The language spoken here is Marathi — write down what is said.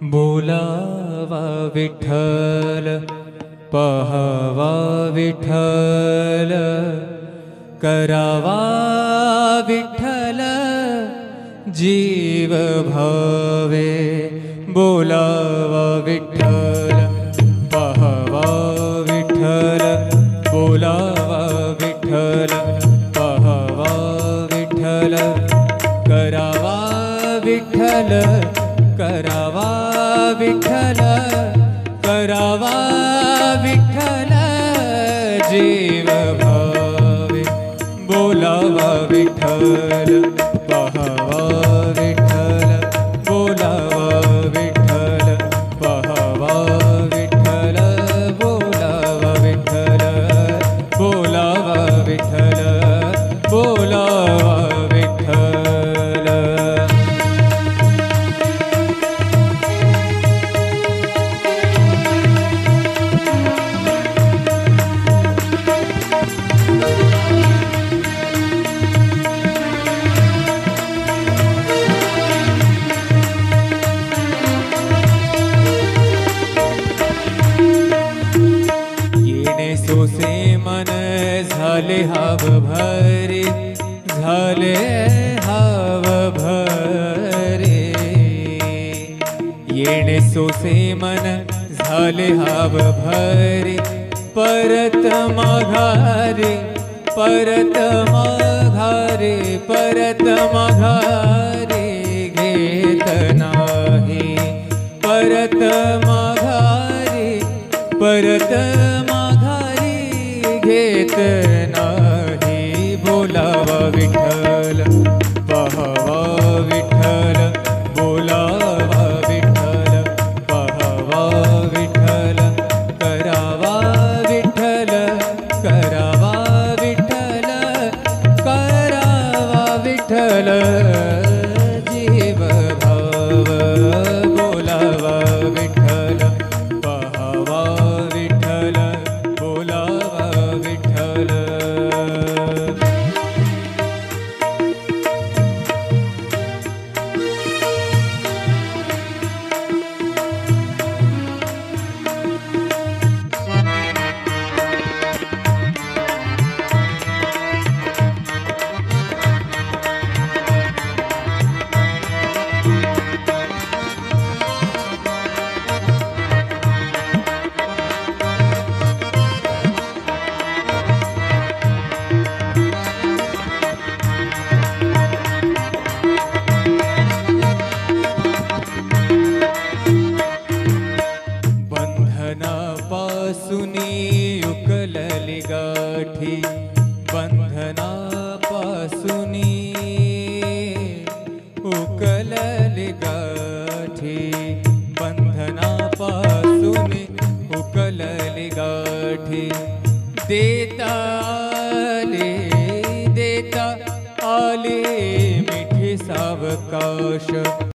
बोलावा विठ्ठल पहावा विठ्ठल करावा विठ्ठल जीव भावे। बोलावा विठ्ठल पहावा विठ्ठल बोलावा विठ्ठल पहावा विठ्ठल करावा विठ्ठल करावा विठ्ठल करावा विठ्ठल जीव भावे। बोलावा विठ्ठल पहावा विठ्ठल बोलावा विठ्ठल पहावा विठ्ठल बोलावा विठ्ठल बोलावा विठ्ठल बोलावा विठ्ठल। सोसे मन झाले हाव भरे झाले हाव भरे। येणे सोसे मन झाले हाव भरे परत माघारे परत माघारे परत माघारे घेत नाही परत माघारे परत घेत नाही। बोलावा विठ्ठल पहावा विठ्ठल बोलावा विठ्ठल पहावा विठ्ठल करावा विठ्ठल करावा विठ्ठल करावा विठ्ठल जीव भाव। बोलावा विठ्ठल पहावा विठ्ठल बोलावा विठ्ठल। बंधनापासूनी उकलली गाठी बंधनापासूनी उकलली गाठी बंधनापासूनी उकलली गाठी। देता आले मिठी सावकाश